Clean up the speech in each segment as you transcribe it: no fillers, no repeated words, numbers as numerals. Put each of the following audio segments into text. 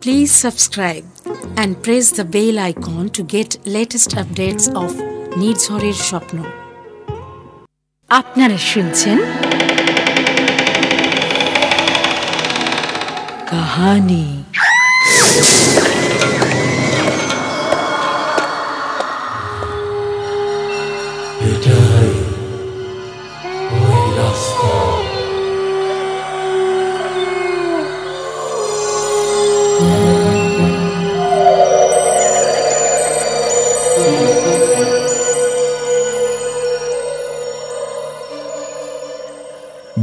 Please subscribe and press the bell icon to get latest updates of নির্ঝরের স্বপ্ন। আপনারা শুনছেন কাহানি।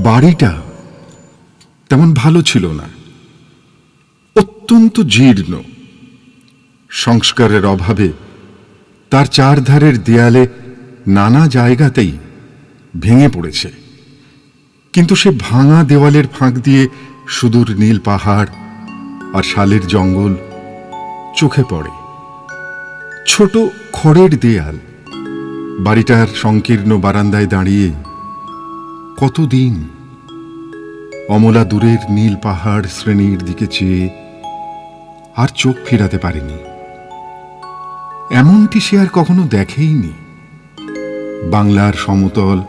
বাড়িটা তেমন ভালো ছিল না, অত্যন্ত জীর্ণ। সংস্কারের অভাবে তার চারধারের দেয়ালে নানা জায়গাতেই ভেঙে পড়েছে, কিন্তু সে ভাঙা দেওয়ালের ফাঁক দিয়ে সুদূর নীল পাহাড় আর শালের জঙ্গল চোখে পড়ে। ছোট খড়ের দেয়াল বাড়িটার সংকীর্ণ বারান্দায় দাঁড়িয়ে কতদিন অমলা দূরের নীল পাহাড় শ্রেণীর দিকে চেয়ে আর চোখ ফেরাতে পারেনি। এমনটি সে আর কখনো দেখেইনি। বাংলার সমতল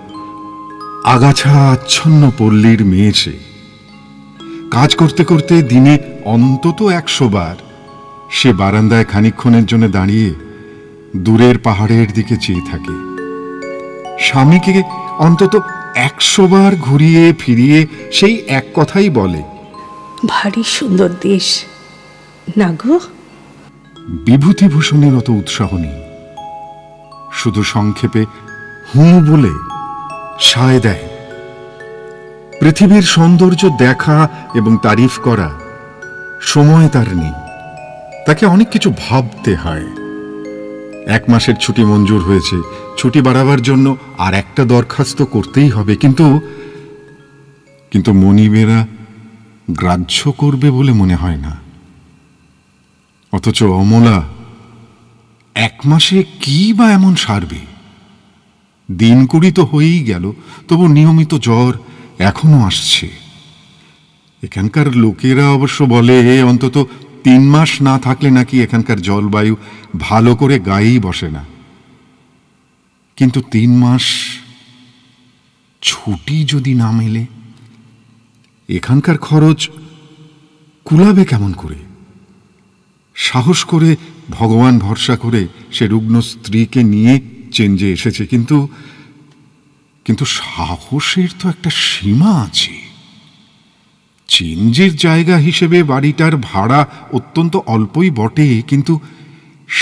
আগাছা আচ্ছন্ন পল্লীর মেয়ে সে। কাজ করতে করতে দিনে অন্তত 100 বার সে বারান্দায় খানিকক্ষণের জন্য দাঁড়িয়ে দূরের পাহাড়ের দিকে চেয়ে থাকে। স্বামীকে অন্তত 100 বার ঘুরিয়ে ফিরিয়ে সেই এক কথাই বলে, ভারী সুন্দর দেশ না গো। বিভূতিভূষণের অত উৎসাহ নেই, শুধু সংক্ষেপে হু বলে সায় দেয়। পৃথিবীর সৌন্দর্য দেখা এবং তারিফ করা সময় তার নেই, তাকে অনেক কিছু ভাবতে হয়। 1 মাসের ছুটি মঞ্জুর হয়েছে, ছুটি বাড়াবার জন্য আর একটা দরখাস্ত করতেই হবে, কিন্তু মনিবেরা গ্রাহ্য করবে বলে মনে হয় না। অথচ অমলা 1 মাসে কি বা এমন সারবে? দিন 20 তো হয়েই গেল, তবু নিয়মিত জ্বর এখনো আসছে। এখানকার লোকেরা অবশ্য বলে অন্তত 3 মাস না থাকলে নাকি এখানকার জলবায়ু ভালো করে গায়েই বসে না। কিন্তু 3 মাস ছুটি যদি না মেলে, এখানকার খরচ কুলাবে কেমন করে? সাহস করে ভগবান ভরসা করে সে রুগ্ন স্ত্রীকে নিয়ে চেঞ্জে এসেছে, কিন্তু সাহসের তো একটা সীমা আছে। চেঞ্জের জায়গা হিসেবে বাড়িটার ভাড়া অত্যন্ত অল্পই বটে, কিন্তু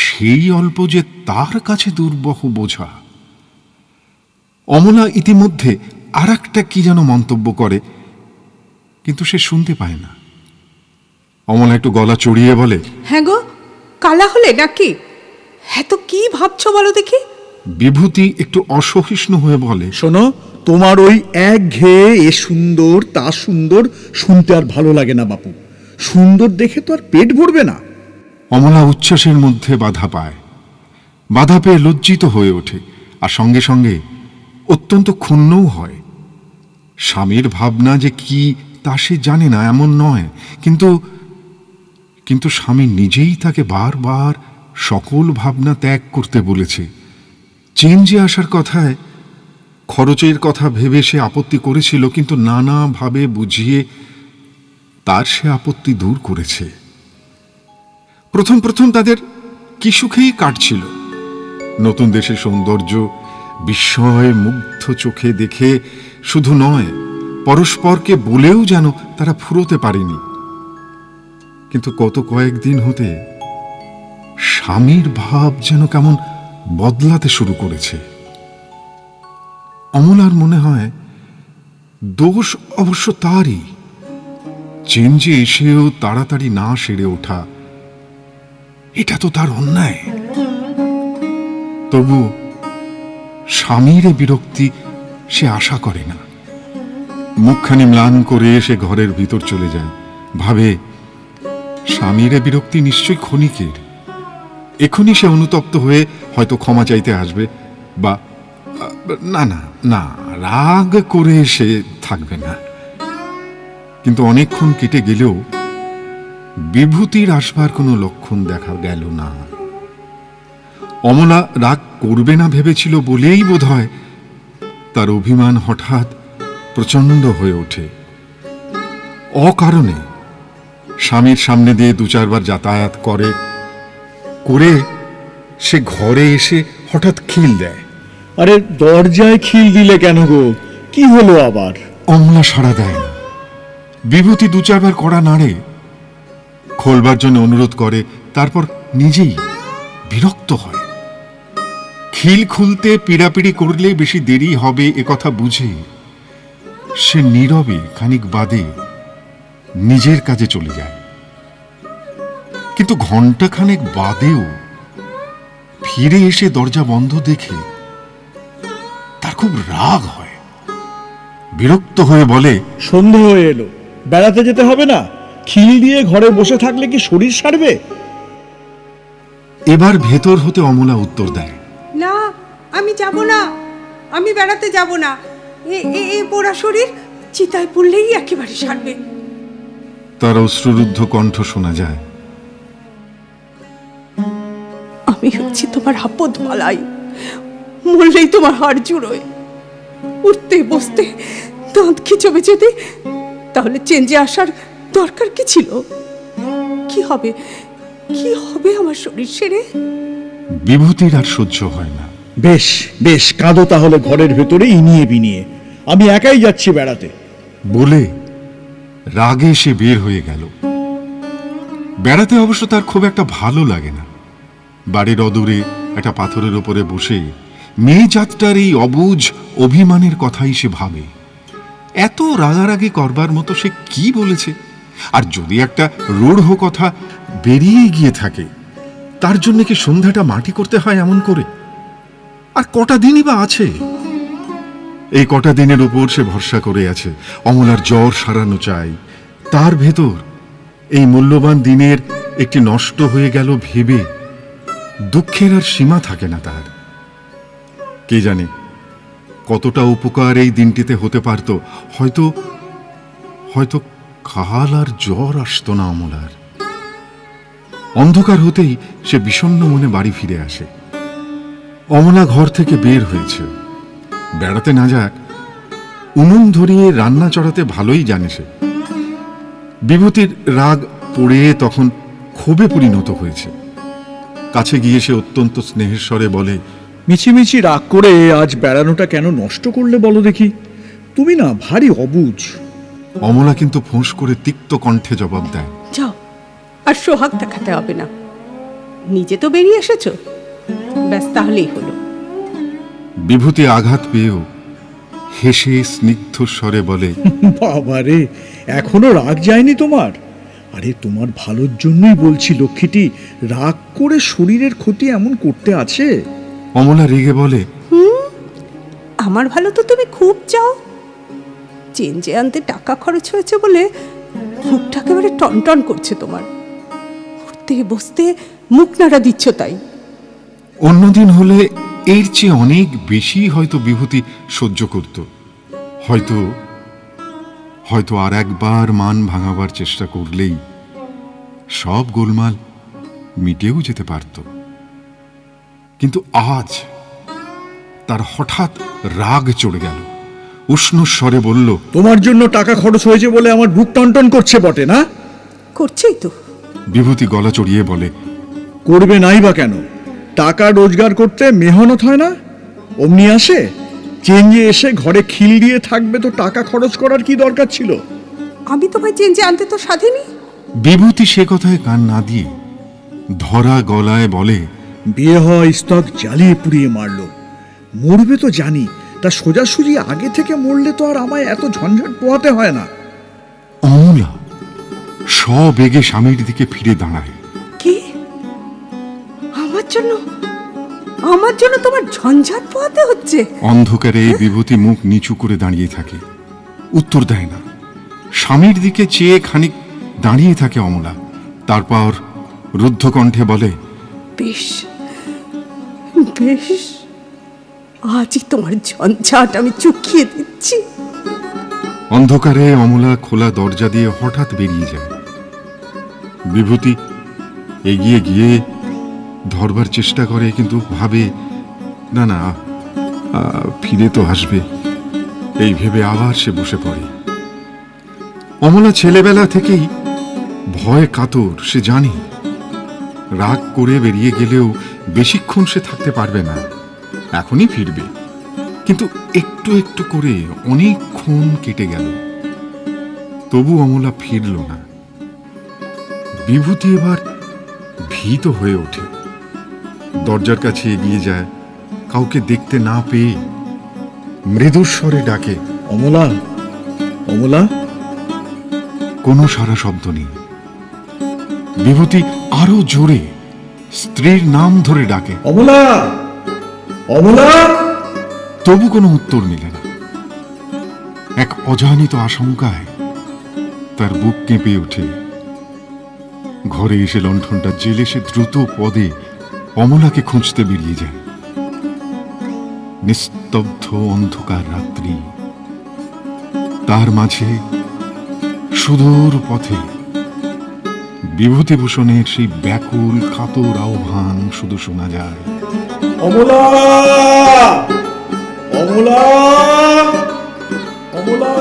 সেই অল্প যে তার কাছে দুর্বহ বোঝা। অমলা ইতিমধ্যে আর একটা কি যেন মন্তব্য করে, কিন্তু সে শুনতে পায় না। অমলা একটু গলা চড়িয়ে বলে, হ্যাঁ গো, কালা হলে নাকি? হ্যাঁ, তো কি ভাবছো বলো দেখি। বিভূতি একটু অসহিষ্ণু হয়ে বলে, শোনো, তোমার ওই একঘেয়ে এ সুন্দর তা সুন্দর শুনতে আর ভালো লাগে না বাপু। সুন্দর দেখে তো আর পেট ভরবে না। অমলা উচ্ছ্বাসের মধ্যে বাধা পায়, বাধা পেয়ে লজ্জিত হয়ে ওঠে, আর সঙ্গে সঙ্গে অত্যন্ত ক্ষুণ্ণও হয়। স্বামীর ভাবনা যে কি তা সে জানে না এমন নয়, কিন্তু স্বামী নিজেই তাকে বারবার সকল ভাবনা ত্যাগ করতে বলেছে। চেঞ্জে আসার কথায় খরচের কথা ভেবে সে আপত্তি করেছিল, কিন্তু নানাভাবে বুঝিয়ে তার সে আপত্তি দূর করেছে। প্রথম প্রথম তাদের কি সুখেই কাটছিল। নতুন দেশের সৌন্দর্য বিস্ময় মুগ্ধ চোখে দেখে শুধু নয়, পরস্পরকে বলেও যেন তারা ফুরোতে পারেনি। কিন্তু গত কয়েকদিন হতে স্বামীর ভাব যেন কেমন বদলাতে শুরু করেছে। অমলার মনে হয় দোষ অবশ্য তারই, চেঞ্জে এসেও তাড়াতাড়ি না সেরে ওঠা। এটা তো তার অন্যায়। তবু স্বামীর বিরক্তি সে আশা করে না। মুখখানি ম্লান করে সে ঘরের ভিতর চলে যায়, ভাবে স্বামীর বিরক্তি নিশ্চয় ক্ষণিকের। এখনই সে অনুতপ্ত হয়ে হয়তো ক্ষমা চাইতে আসবে, বা না না না, রাগ করে সে থাকবে না। কিন্তু অনেকক্ষণ কেটে গেলেও বিভূতির আসবার কোনো লক্ষণ দেখা গেল না। অমলা রাগ করবে না ভেবেছিল বলেই বোধহয় তার অভিমান হঠাৎ প্রচণ্ড হয়ে ওঠে। অকারণে স্বামীর সামনে দিয়ে 2-4 বার যাতায়াত করে সে ঘরে এসে হঠাৎ খিল দেয়। আরে দরজায় খিল দিলে কেন গো? কি হলো আবার? অমলা সাড়া দেয় না। বিভূতি 2-4 বার কড়া নাড়ে, খোলবার জন্য অনুরোধ করে, তারপর নিজেই বিরক্ত হয়। খিল খুলতে পিড়াপিড়ি করলে বেশি দেরি হবে এ কথা বুঝে সে নীরবে খানিক বাদে নিজের কাজে চলে যায়। কিন্তু ঘণ্টাখানেক বাদেও ফিরে এসে দরজা বন্ধ দেখে তার খুব রাগ হয়। বিরক্ত হয়ে বলে, সন্ধে হয়ে এলো, বেড়াতে যেতে হবে না? খিল দিয়ে ঘরে বসে থাকলে কি শরীর সারবে? এবার ভেতর হতে অমলা উত্তর দেয়, না, আমি যাব না, আমি বেড়াতে যাব না। এ পোড়া শরীর চিতায় পড়লেই একেবারে সারবে। তার অশ্রুরুদ্ধ কণ্ঠ শোনা যায়, আমি হচ্ছি তোমার আপদ বালাই, মরলেই তোমার হাড় জুড়োয়। উঠতে বসতে দাঁত খিচবে যদি, তাহলে চেঞ্জে আসার দরকার কি ছিল? কি হবে আমার শরীর সেরে? বিভূতির আর সহ্য হয় না। বেশ বেশ, কাঁদো তাহলে ঘরের ভেতরে ইনিয়ে বিনিয়ে। আমি একাই যাচ্ছি বেড়াতে। বলে রাগে সে বের হয়ে গেল। বেড়াতে অবশ্য তার খুব একটা ভালো লাগে না। বাড়ির অদূরে একটা পাথরের উপরে বসে মেয়ে জাতটার এই অবুঝ অভিমানের কথাই সে ভাবে। এত রাগারাগি করবার মতো সে কি বলেছে? আর যদি একটা রূঢ় কথা বেরিয়ে গিয়ে থাকে, তার জন্য কি সন্ধ্যাটা মাটি করতে হয় এমন করে? আর কটা দিনই বা আছে? এই কটা দিনের উপর সে ভরসা করে আছে। অমলার জ্বর সারানো চাই। তার ভেতর এই মূল্যবান দিনের একটি নষ্ট হয়ে গেল ভেবে দুঃখের আর সীমা থাকে না তার। কে জানে কতটা উপকার এই দিনটিতে হতে পারত। হয়তো কাল আর জ্বর আসতো না অমলার। অন্ধকার হতেই সে বিষণ্ণ মনে বাড়ি ফিরে আসে। অমলা ঘর থেকে বের হয়েছে। বেড়াতে না যাক, উনুন ধরিয়ে রান্না চড়াতে ভালোই জানে সে। বিভূতির রাগ পড়ে তখন ক্ষোভে পরিণত হয়েছে। কাছে গিয়ে সে অত্যন্ত স্নেহের স্বরে বলে, মিছিমিছি রাগ করে আজ বেড়ানোটা কেন নষ্ট করলে বলো দেখি? তুমি না ভারী অবুঝ। অমলা কিন্তু ফোঁস করে তিক্ত কণ্ঠে জবাব দেয়, যাও, আর সোহাগ দেখাতে হবে না। নিজে তো বেরিয়ে এসেছো, ব্যাস তাহলেই হলো। বিভূতি আঘাত পেয়েও হেসে স্নিগ্ধ স্বরে বলে, বাবারে, এখনো রাগ যায়নি তোমার? আরে তোমার ভালোর জন্যই বলছি লক্ষ্মীটি, রাগ করে শরীরের ক্ষতি এমন করতে আছে? অমলা রেগে বলে, আমার ভালো তো তুমি খুব চাও। চেঞ্জে আনতে টাকা খরচ হয়েছে বলে মুখটা একেবারে টনটন করছে তোমার। উঠতে বসতে মুখ নাড়া দিচ্ছ তাই। অন্যদিন হলে এর চেয়ে অনেক বেশি হয়তো বিভূতি সহ্য করত। হয়তো আর একবার মান ভাঙাবার চেষ্টা করলেই সব গোলমাল মিটেও যেতে পারত। কিন্তু আজ তার হঠাৎ রাগ চড়ে গেল। উষ্ণ স্বরে বলল, তোমার জন্য টাকা খরচ হয়েছে বলে আমার বুক টনটন করছে বটে না? করছেই তো। বিভূতি গলা চড়িয়ে বলে, করবে নাই বা কেন? টাকা রোজগার করতে মেহনত হয় না? অমনি আসে? চেঞ্জে এসে ঘরে খিল দিয়ে থাকবে তো টাকা খরচ করার কি দরকার ছিল? আমি তোমায় চেঞ্জে আনতে তো সাধিনি। বিভূতি সে কথায় কান না দিয়ে ধরা গলায় বলে, বিয়ে হয় স্তক জ্বালিয়ে পুড়িয়ে মারলো। মরবে তো জানি, তা সোজাসুজি আগে থেকে মরলে তো আর আমায় এত ঝঞ্ঝাট পোহাতে হয় না। অমলা সবেগে স্বামীর দিকে ফিরে দাঁড়ায়। কি? আমার জন্য তোমার ঝঞ্ঝাট পোহাতে হচ্ছে? অন্ধকারে বিভূতি মুখ নিচু করে দাঁড়িয়ে থাকে, উত্তর দেয় না। স্বামীর দিকে চেয়ে খানিক দাঁড়িয়ে থাকে অমলা। তারপর রুদ্ধ কণ্ঠে বলে, বেশ বেশ, আজই তোমার ঝঞ্ঝাট আমি চুকিয়ে দিচ্ছি। অন্ধকারে অমলা খোলা দরজা দিয়ে হঠাৎ বেরিয়ে যায়। বিভূতি এগিয়ে গিয়ে ধরবার চেষ্টা করে, কিন্তু ভাবে না না, ফিরে তো আসবে। এই ভেবে আবার সে বসে পড়ে। অমলা ছেলেবেলা থেকেই ভয় কাতর, সে জানে রাগ করে বেরিয়ে গেলেও বেশিক্ষণ সে থাকতে পারবে না, এখনই ফিরবে। কিন্তু একটু একটু করে অনেকক্ষণ কেটে গেল, তবু অমলা ফিরল না। বিভূতি এবার ভীত হয়ে ওঠে, দরজার কাছে এগিয়ে যায়, কাউকে দেখতে না পেয়ে মৃদুস্বরে ডাকে, অমলা, অমলা। কোনো সারা শব্দ নেই। বিভূতি আরো জোরে স্ত্রীর নাম ধরে ডাকে, অমলা, অমলা। তবু কোনো উত্তর মিলে না। এক অজানিত আশঙ্কায় তার বুক কেঁপে ওঠে। ঘরে এসে লণ্ঠনটা জেলে সে দ্রুত পদে অমলাকে খুঁজতে বেরিয়ে যায়। নিস্তব্ধ অন্ধকার রাত্রি, তার মাঝে সুদূর পথে বিভূতিভূষণের সেই ব্যাকুল কাতর আহ্বান শুধু শোনা যায়, অমলা, অমলা, অমলা,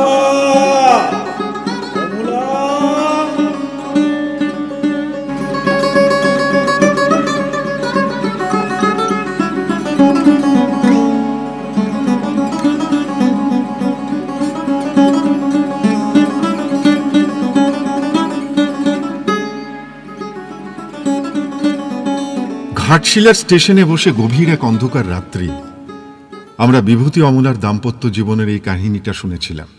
অমলা। ঘাটশিলার স্টেশনে বসে গভীর এক অন্ধকার রাত্রি আমরা বিভূতি অমলার দাম্পত্য জীবনের এই কাহিনীটা শুনেছিলাম।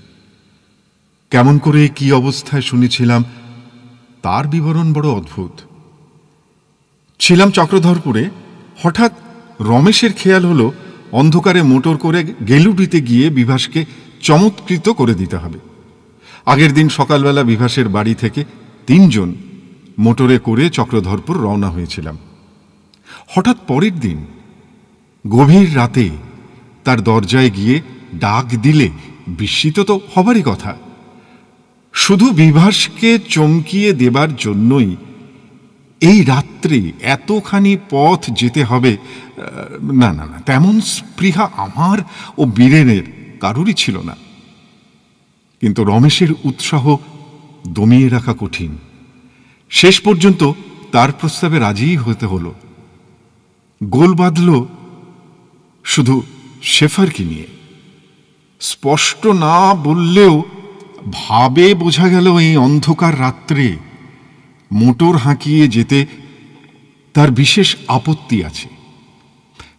কেমন করে, কি অবস্থায় শুনেছিলাম তার বিবরণ বড় অদ্ভুত। ছিলাম চক্রধরপুরে, হঠাৎ রমেশের খেয়াল হলো অন্ধকারে মোটর করে গেলুডিতে গিয়ে বিভাসকে চমৎকৃত করে দিতে হবে। আগের দিন সকালবেলা বিভাসের বাড়ি থেকে 3 জন মোটরে করে চক্রধরপুর রওনা হয়েছিলাম। হঠাৎ পরের দিন গভীর রাতে তার দরজায় গিয়ে ডাক দিলে বিস্মিত তো হবারই কথা। শুধু বিভাসকে চমকিয়ে দেবার জন্যই এই রাত্রে এতখানি পথ যেতে হবে, না না না, তেমন স্পৃহা আমার ও বীরেনের কারুরই ছিল না। কিন্তু রমেশের উৎসাহ দমিয়ে রাখা কঠিন। শেষ পর্যন্ত তার প্রস্তাবে রাজিই হতে হলো। গোল বাঁধল শুধু শেফারকে নিয়ে। স্পষ্ট না বললেও ভাবে বোঝা গেল এই অন্ধকার রাত্রে মোটর হাঁকিয়ে যেতে তার বিশেষ আপত্তি আছে।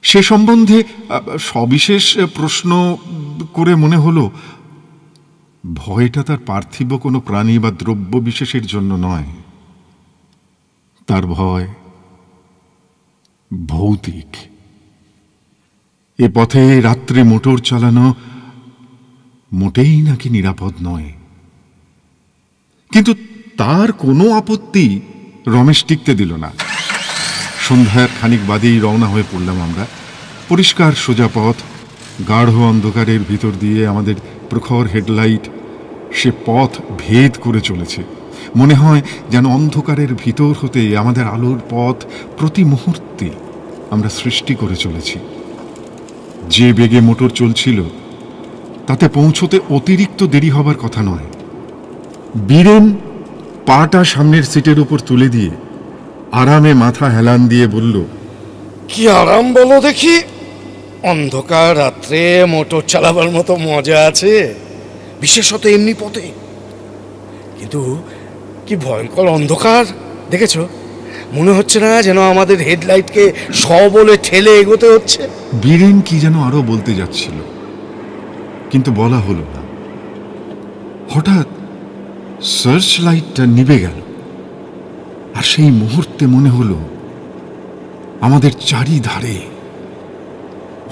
সে সম্বন্ধে সবিশেষ প্রশ্ন করে মনে হলো ভয়টা তার পার্থিব কোনো প্রাণী বা দ্রব্য বিশেষের জন্য নয়, তার ভয় ভৌতিক। এ পথে রাত্রে মোটর চালানো মোটেই নাকি নিরাপদ নয়। কিন্তু তার কোনো আপত্তি রমেশ টিকতে দিল না। সন্ধ্যার খানিক বাদেই রওনা হয়ে পড়লাম আমরা। পরিষ্কার সোজা পথ, গাঢ় অন্ধকারের ভিতর দিয়ে আমাদের প্রখর হেডলাইট সে পথ ভেদ করে চলেছে। মনে হয় যেন অন্ধকারের ভিতর হতে আমাদের আলোর পথ প্রতি মুহূর্তে আমরা সৃষ্টি করে চলেছি। যে বেগে মোটর চলছিল তাতে পৌঁছতে অতিরিক্ত দেরি হবার কথা নয়। বীরেন পাটা সামনের সিটের উপর তুলে দিয়ে আরামে মাথা হেলান দিয়ে বলল, কি আরাম বলো দেখি। অন্ধকার রাত্রে মোটর চালাবার মতো মজা আছে, বিশেষত এমনি পথে। কিন্তু কি ভয়ঙ্কর অন্ধকার দেখেছ? মনে হচ্ছে না যেন আমাদের হেডলাইটকে সবলে ঠেলে এগোতে হচ্ছে? বীরেন কি যেন আরো বলতে যাচ্ছিল, কিন্তু বলা হলো না। হঠাৎ সার্চ লাইটটা নিভে গেল, আর সেই মুহূর্তে মনে হলো আমাদের চারিধারে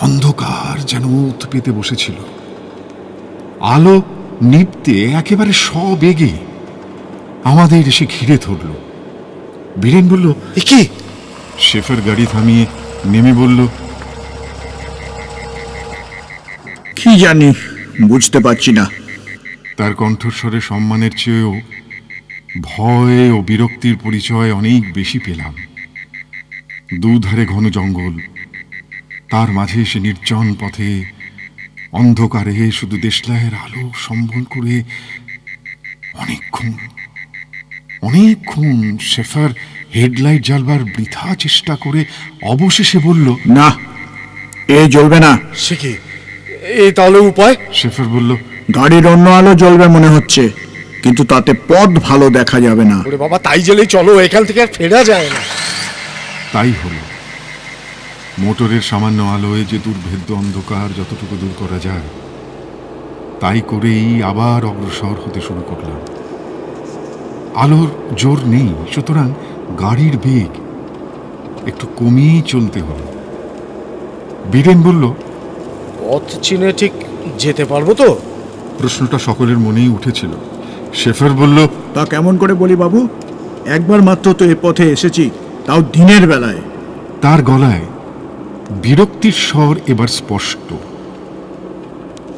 অন্ধকার যেন উত পেতে বসেছিল। আলো নিভতে একেবারে সবেগে আমাদের এসে ঘিরে ধরল। বীরেন বলল, এ কি? শেফার গাড়ি থামিয়ে নেমে বলল, কি জানি, বুঝতে পারছি না। তার কণ্ঠস্বরে সম্মানের চেয়েও ভয় ও বিরক্তির পরিচয় অনেক বেশি পেলাম। দুধারে ঘন জঙ্গল, তার মাঝে এসে নির্জন পথে অন্ধকারে শুধু দেশলাইয়ের আলো সম্বল করে অনেকক্ষণ শেফার হেডলাইট জ্বালবার বৃথা চেষ্টা করে অবশেষে বলল, না, এ জ্বলবে না। সে কি, এই তাহলে উপায়? শেফার বলল, গাড়ির অন্য আলো জ্বলবে মনে হচ্ছে, কিন্তু তাতে পথ ভালো দেখা যাবে না। ওরে বাবা, তাই জেলেই চলো, এখান থেকে আর ফেরা যায় না। তাই হলো। মোটরের সামান্য আলোয় যে দুর্ভেদ্য অন্ধকার যতটুকু দূর করা যায় তাই করেই আবার অগ্রসর হতে শুরু করলাম। আলোর জোর নেই, সুতরাং গাড়ির বেগ একটু কমিয়েই চলতে হলো। বীরেন বলল, পথ চিনে ঠিক যেতে পারবো তো? প্রশ্নটা সকলের মনেই উঠেছিল। শেফার বলল, তা কেমন করে বলি বাবু, একবার মাত্র তো এ পথে এসেছি, তাও দিনের বেলায়। তার গলায় বিরক্তির স্বর এবার স্পষ্ট,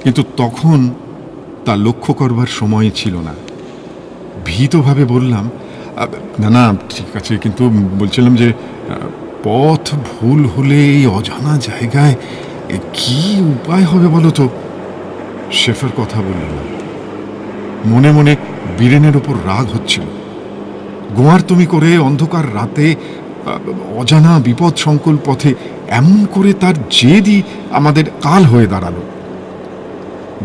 কিন্তু তখন তা লক্ষ্য করবার সময় ছিল না। ভীতভাবে বললাম, না না ঠিক আছে, কিন্তু বলছিলাম যে পথ ভুল হলে এই অজানা জায়গায় কি উপায় হবে বলো তো? শেফার কথা বলল না। মনে মনে বীরেনের ওপর রাগ হচ্ছিল। গোয়ার তুমি করে অন্ধকার রাতে অজানা বিপদ সংকুল পথে এমন করে তার জেদই আমাদের কাল হয়ে দাঁড়ালো।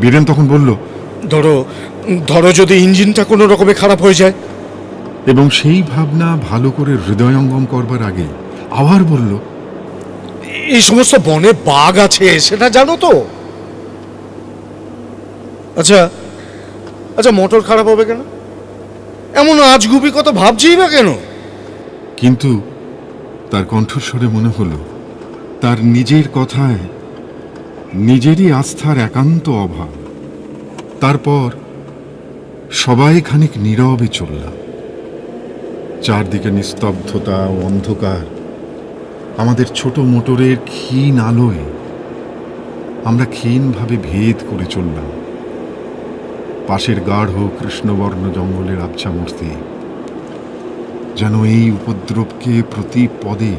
বীরেন তখন বলল, ধরো যদি ইঞ্জিনটা কোনো রকমে খারাপ হয়ে যায়। এবং সেই ভাবনা ভালো করে হৃদয়ঙ্গম করবার আগে আবার বলল, এই সমস্ত বনে বাঘ আছে সেটা জানো তো? আচ্ছা আচ্ছা, মোটর খারাপ হবে কেন? এমন আজগুবি কথা ভাবছি না কেন? কিন্তু তার কণ্ঠস্বরে মনে হলো তার নিজের কথায় নিজেরই আস্থার একান্ত অভাব। তারপর সবাই খানিক নীরবে চললাম। চারদিকে নিস্তব্ধতা ও অন্ধকার। আমাদের ছোট মোটরের ক্ষীণ আলোয় আমরা ক্ষীণভাবে ভেদ করে চললাম। পাশের গাঢ় কৃষ্ণবর্ণ জঙ্গলের আবছা মূর্তি যেন এই উপদ্রবকে প্রতি পদে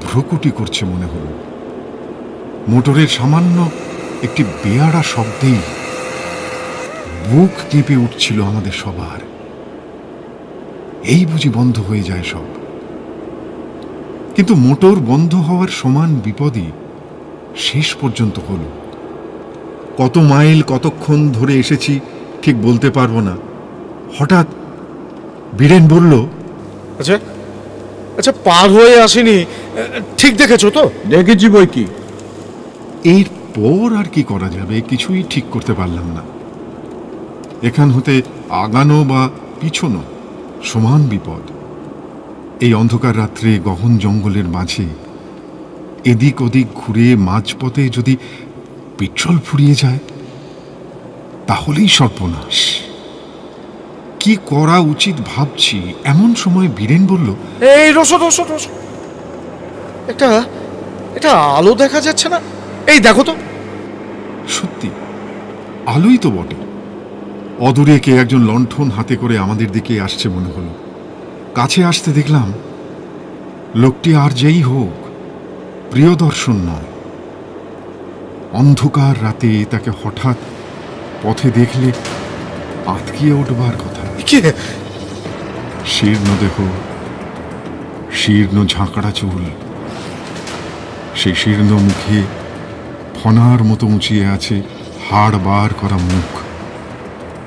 ভ্রুকুটি করছে মনে হল। মোটরের সামান্য একটি বেয়াড়া শব্দেই বুক কেঁপে উঠছিল আমাদের সবার। এই বুঝি বন্ধ হয়ে যায় সব। কিন্তু মোটর বন্ধ হওয়ার সমান বিপদই শেষ পর্যন্ত হলো। কত মাইল কতক্ষণ ধরে এসেছি ঠিক বলতে পারবো না। হঠাৎ বীরেন বলল, আচ্ছা আচ্ছা, পার হয়ে আসেনি ঠিক দেখেছো তো? দেখেছি বই কি। এরপর আর কি করা যাবে কিছুই ঠিক করতে পারলাম না। এখান হতে আগানো বা পিছনো সমান বিপদ। এই অন্ধকার রাত্রে গহন জঙ্গলের মাঝে এদিক ওদিক ঘুরে মাঝপথে যদি পেট্রোল ফুরিয়ে যায় তাহলেই সর্বনাশ। কি করা উচিত ভাবছি, এমন সময় বীরেন বলল, এই রসো রসো রসো, এটা আলো দেখা যাচ্ছে না? এই দেখো তো। সত্যি আলোই তো বটে। অদূরে কে একজন লণ্ঠন হাতে করে আমাদের দিকে আসছে মনে হলো। কাছে আসতে দেখলাম লোকটি আর যেই হোক প্রিয়দর্শন নয়। অন্ধকার রাতে তাকে হঠাৎ পথে দেখলে আতকিয়ে উঠবার কথা। শীর্ণ দেহ, শীর্ণ ঝাঁকড়া চুল, সেই শীর্ণ মুখে ফনার মতো উঁচিয়ে আছে হাড় বার করা মুখ।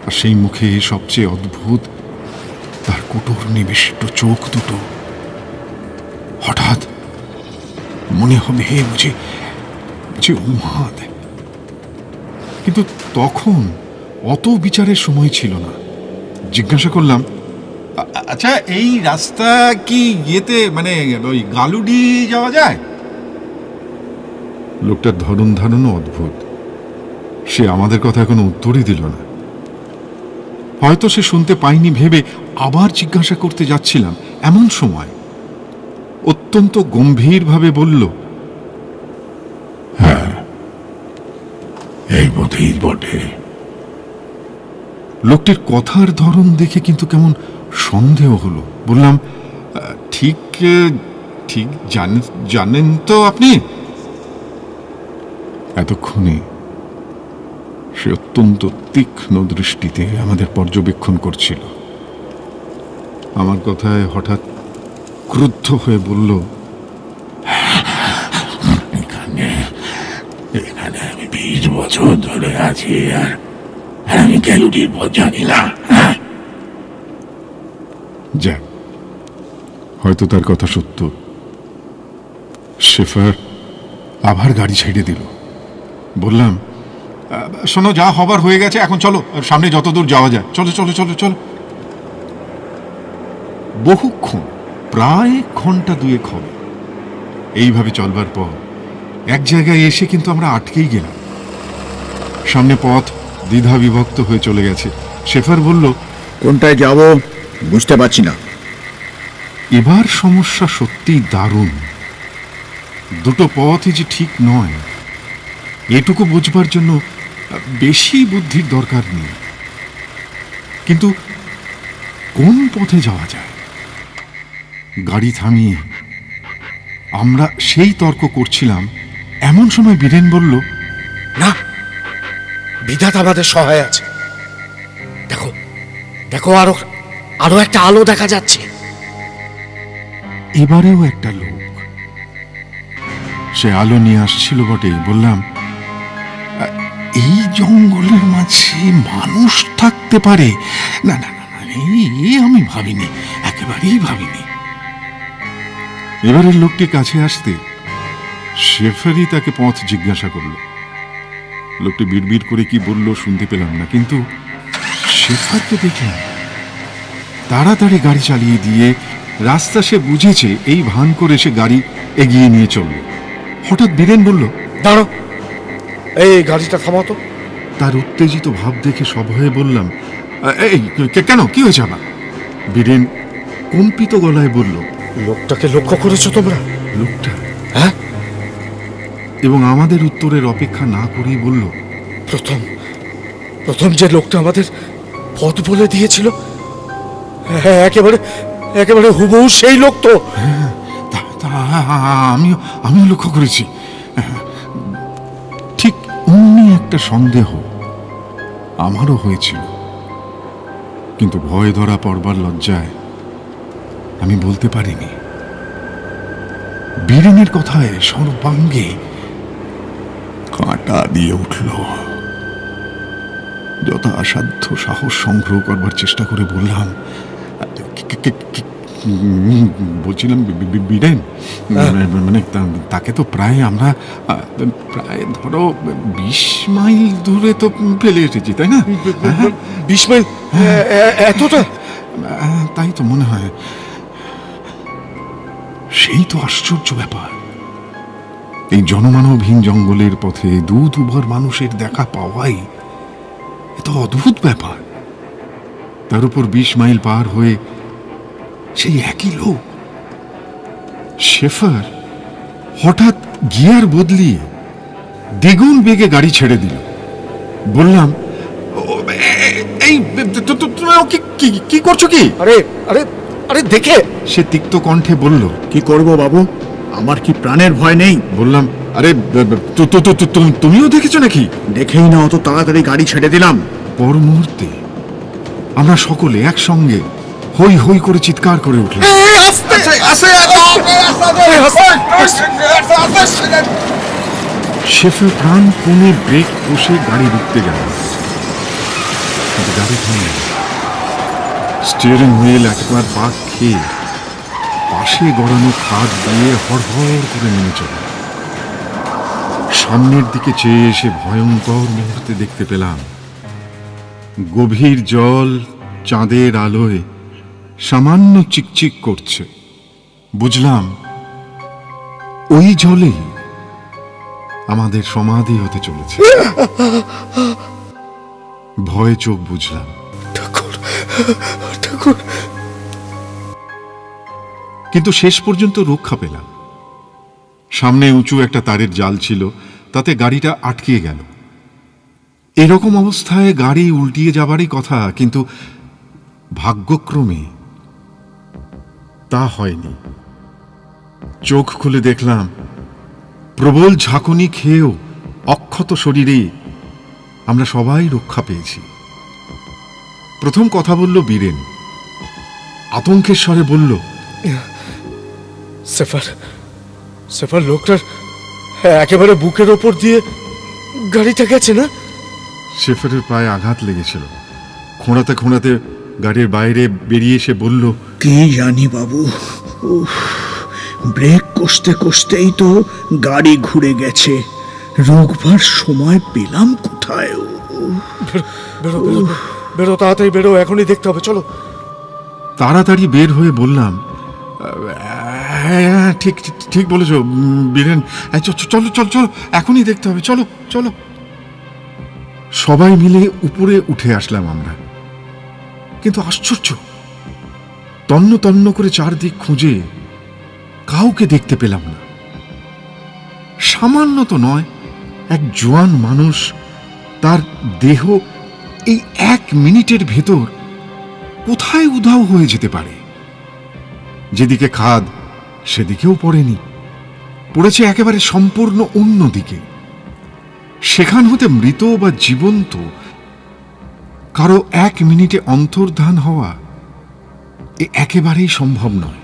আর সেই মুখে সবচেয়ে অদ্ভুত তার কুটোর নিবিষ্ট চোখ দুটো। হঠাৎ মনে হবে বুঝি উন্মাদ। কিন্তু তখন অত বিচারের সময় ছিল না। জিজ্ঞাসা করলাম, আচ্ছা এই রাস্তা কি ইয়েতে মানে ওই গালুডি যাওয়া যায়? লোকটার ধরন ধারণও অদ্ভুত। সে আমাদের কথা কোনো উত্তরই দিল না। হয়তো সে শুনতে পায়নি ভেবে আবার জিজ্ঞাসা করতে যাচ্ছিলাম, এমন সময় অত্যন্ত গম্ভীরভাবে বলল, হ্যাঁ এই পথেই বটে। লোকটির কথার ধরন দেখে কিন্তু কেমন সন্দেহ হলো। বললাম, ঠিক ঠিক জানেন তো আপনি? এতক্ষণে সে অত্যন্ত তীক্ষ্ণ দৃষ্টিতে আমাদের পর্যবেক্ষণ করছিল। আমার কথায় হঠাৎ ক্রুদ্ধ হয়ে বলল, এখানে আমি 20 বছর ধরে আছি, আর আমি গ্যালুটির পথ জানি না। যাক, হয়তো তার কথা সত্য। শেফার আবার গাড়ি ছেড়ে দিল। বললাম, শোনো, যা হবার হয়ে গেছে, এখন চলো, সামনে যতদূর যাওয়া যায়, চলো চলো চলো চলো। বহুক্ষণ, প্রায় ঘন্টা 2 হবে এইভাবে চলবার পর এক জায়গায় এসে কিন্তু আমরা আটকেই গেলাম। সামনে পথ দ্বিধা বিভক্ত হয়ে চলে গেছে। শেফার বলল, কোনটায় যাব বুঝতে পারছি না। এবার সমস্যা সত্যিই দারুণ। দুটো পথই যে ঠিক নয়, এটুকু বুঝবার জন্য বেশি বুদ্ধির দরকার নেই। কিন্তু কোন পথে যাওয়া যায়? গাড়ি থামিয়ে আমরা সেই তর্ক করছিলাম, এমন সময় বীরেন বলল, না, বিধাতা আমাদের সহায় আছে। দেখো দেখো, আরো একটা আলো দেখা যাচ্ছে। এবারেও একটা লোক সে আলো নিয়ে আসছিল বটে। বললাম, এই জঙ্গলের মাঝে মানুষ থাকতে পারে? না না না, এই আমি ভাবিনি, একেবারেই ভাবিনি। এবারের লোকটি কাছে আসতে শেফারি তাকে পথ জিজ্ঞাসা করল। লোকটি বিড়বিড় করে কি বলল শুনতে পেলাম না, কিন্তু শেফারকে দেখলাম তাড়াতাড়ি গাড়ি চালিয়ে দিয়ে রাস্তা সে বুঝেছে এই ভান করে সে গাড়ি এগিয়ে নিয়ে চলল। হঠাৎ বীরেন বলল, দাঁড়ো, এই গাড়িটা থামাতো। তার উত্তেজিত ভাব দেখে সভয়ে বললাম, এই কেন, কি হয়েছে আবার? বীরেন কম্পিত গলায় বলল, লোকটাকে লক্ষ্য করেছো তোমরা? লোকটা? হ্যাঁ। এবং আমাদের উত্তরের অপেক্ষা না করেই বলল, প্রথম যে লোকটা আমাদের পথ বলে দিয়েছিল, একেবারে একেবারে হুবহু সেই লোক তো। আমিও লক্ষ্য করেছি। ঠিক অমনি একটা সন্দেহ আমারও হয়েছিল, কিন্তু ভয় ধরা পড়বার লজ্জায় আমি বলতে পারিনি। বীরেনের কথায় সর্বাঙ্গে কাঁটা দিয়ে উঠল। যথাসাধ্য সাহস সংগ্রহ করবার চেষ্টা করে বললাম, বলছিলাম, বীরেন, মানে তাকে তো প্রায় আমরা ধরো 20 মাইল দূরে তো ফেলে এসেছি, তাই না? 20 মাইল? এতটা? তাই তো মনে হয়। সেই তো আশ্চর্য ব্যাপার, এই জনমানবহীন জঙ্গলের পথে দুবার মানুষের দেখা পাওয়াই এত অদ্ভুত ব্যাপার। তার উপর 20 মাইল পার হয়ে সেই একই লোক। শেফার হঠাৎ গিয়ার বদলিয়ে দ্বিগুণ বেগে গাড়ি ছেড়ে দিল। বললাম, এই কি করছো? কি? আরে আরে আরে দেখে। সে তিক্ত কণ্ঠে বলল, কি করব বাবু, আমার কি প্রাণের ভয় নেই? বললাম, আরে তুমিও দেখেছো নাকি? দেখেই না, অত তাড়াতাড়ি গাড়ি ছেড়ে দিলাম। পর মুহূর্তে আমরা সকলে একসঙ্গে হই হই করে চিৎকার করে উঠলাম, শেফার প্রাণপণে ব্রেক কষে গাড়ি রুখতে গেল। গাড়ি থামে। স্টিয়ারিং হুইল একবার পাক খেয়ে পাশে গড়ানো খাদ দিয়ে হড়হড় করে নেমে চলে। সামনের দিকে চেয়ে এসে ভয়ঙ্কর মুহূর্তে দেখতে পেলাম, গভীর জল চাঁদের আলোয় সামান্য চিকচিক করছে। বুঝলাম ওই জলেই আমাদের সমাধি হতে চলেছে। ভয়ে চোখ বুঝলাম। কিন্তু শেষ পর্যন্ত রক্ষা পেলাম। সামনে উঁচু একটা তারের জাল ছিল, তাতে গাড়িটা আটকে গেল। এরকম অবস্থায় গাড়ি উল্টিয়ে যাবারই কথা, কিন্তু ভাগ্যক্রমে তা হয়নি। চোখ খুলে দেখলাম প্রবল ঝাঁকুনি খেয়েও অক্ষত শরীরে আমরা সবাই রক্ষা পেয়েছি। প্রথম কথা বলল বীরেন, আতঙ্কের স্বরে বলল, সেফার লোকটার একেবারে বুকের ওপর দিয়ে গাড়িটা গেছে না? শেফারের পায়ে আঘাত লেগেছিল। খোঁড়াতে খোঁড়াতে গাড়ির বাইরে বেরিয়ে এসে বলল, কি জানি বাবু, ব্রেক কষতে কষতেই তো গাড়ি ঘুরে গেছে, রোগবার সময় পেলাম কোথায়? বেরো বেরো বেরো, তাড়াতাড়ি বেরো, এখনই দেখতে হবে, চলো। তাড়াতাড়ি বের হয়ে বললাম, হ্যাঁ ঠিক ঠিক বলেছ বীরেন, চলো চলো চলো, এখনই দেখতে হবে, চলো চলো। সবাই মিলে উপরে উঠে আসলাম আমরা। কিন্তু আশ্চর্য, তন্ন তন্ন করে চারদিক খুঁজে কাউকে দেখতে পেলাম না। সামান্য তো নয়, এক জোয়ান মানুষ, তার দেহ এই 1 মিনিটের ভেতর কোথায় উধাও হয়ে যেতে পারে? যেদিকে খাদ সেদিকেও পড়েনি, পড়েছে একেবারে সম্পূর্ণ অন্য দিকে। সেখান হতে মৃত বা জীবন্ত কারো 1 মিনিটে অন্তর্ধান হওয়া একেবারেই সম্ভব নয়।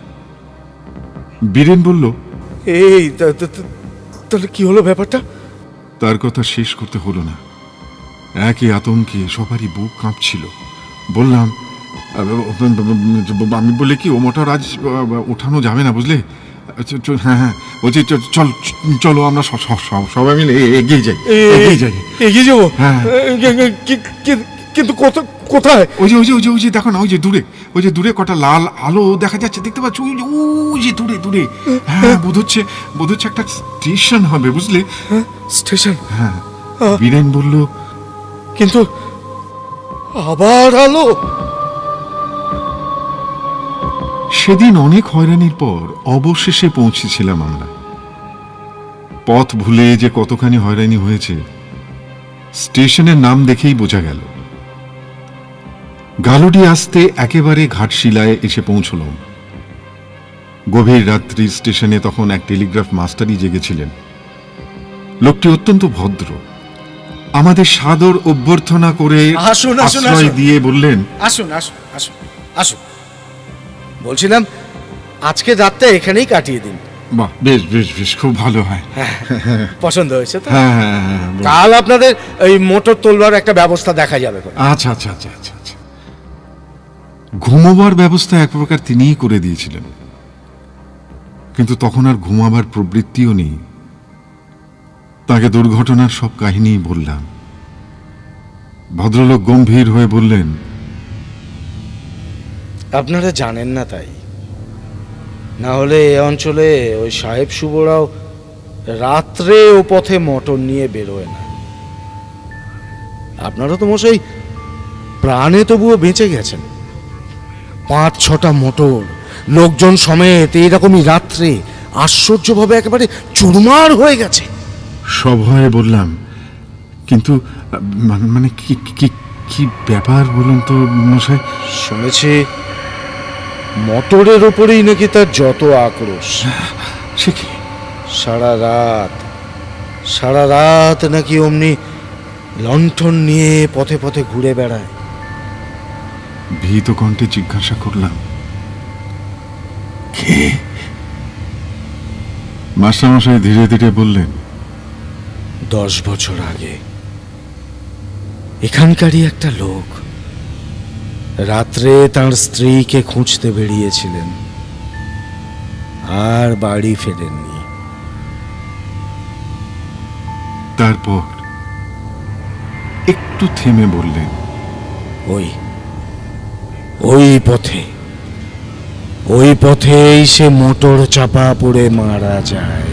বীরেন বলল, এই তাহলে কি হলো ব্যাপারটা? তার কথা শেষ করতে হলো না। একই আতঙ্কে সবারই বুক কাঁপছিল। বললাম, আমি বলে কি, ও মোটর আজ ওঠানো যাবে না, বুঝলে? হ্যাঁ হ্যাঁ, বলছি চল চলো, আমরা সবাই মিলে এগিয়ে যাই। এগিয়ে যাবো? হ্যাঁ। কিন্তু কোথায়? ওই যে দেখো না, ওই যে দূরে কটা লাল আলো দেখা যাচ্ছে, দেখতে পাচ্ছ? ওই যে দূরে। হ্যাঁ, বোধ হচ্ছে একটা স্টেশন হবে, বুঝলে? স্টেশন? হ্যাঁ। বীরেন বলল, কিন্তু আবার আলো? সেদিন অনেক হয়রানির পর অবশেষে পৌঁছেছিলাম আমরা। পথ ভুলে যে কতখানি হয়রানি হয়েছে স্টেশনের নাম দেখেই বোঝা গেল। গালুডি আসতে একেবারে ঘাটশিলায় এসে পৌঁছলাম। গভীর রাত্রি স্টেশনে তখন এক টেলিগ্রাফ মাস্টারই জেগেছিলেন। লোকটি অত্যন্ত ভদ্র, আমাদের সাদর অভ্যর্থনা করে আশ্রয় দিয়ে বললেন, আসুন আসুন আসুন আসুন, বলছিলাম আজকে রাতটা এখানেই কাটিয়ে দিন। বাহ, বেশ বেশ বেশ, খুব ভালো হয়। পছন্দ হয়েছে তো? হ্যাঁ, কাল আপনাদের এই মোটর তোলবার একটা ব্যবস্থা দেখা যাবে। আচ্ছা আচ্ছা আচ্ছা আচ্ছা আচ্ছা। ঘুমোবার ব্যবস্থা এক প্রকার তিনিই করে দিয়েছিলেন, কিন্তু তখন আর ঘুমাবার প্রবৃত্তিও নেই। তাকে দুর্ঘটনার সব কাহিনী বললাম। ভদ্রলোক গম্ভীর হয়ে বললেন, আপনারা জানেন না তাই, না হলে এ অঞ্চলে ওই সাহেব শুভরাও রাত্রে ও পথে মোটর নিয়ে বেরোয় না। আপনারা তো মশাই প্রাণে তবুও বেঁচে গেছেন। 5-6টা মোটর লোকজন সমেত এইরকমই রাত্রে আশ্চর্যভাবে একেবারে চুরমার হয়ে গেছে। সভয়ে বললাম, কিন্তু মানে কি ব্যাপার বলুন তো মশাই? শুনেছি মোটরের ওপরেই নাকি তার যত আক্রোশ। সে কি? সারা রাত নাকি অমনি লণ্ঠন নিয়ে পথে পথে ঘুরে বেড়ায়। ভীত কণ্ঠে জিজ্ঞাসা করলাম, কে? মাস্টারমশাই ধীরে ধীরে বললেন, 10 বছর আগে এখানকারই একটা লোক রাত্রে তার স্ত্রীকে খুঁজতে বেরিয়েছিলেন, আর বাড়ি ফেরেননি। তারপর একটু থেমে বললেন, ওই পথেই সে মোটর চাপা পড়ে মারা যায়।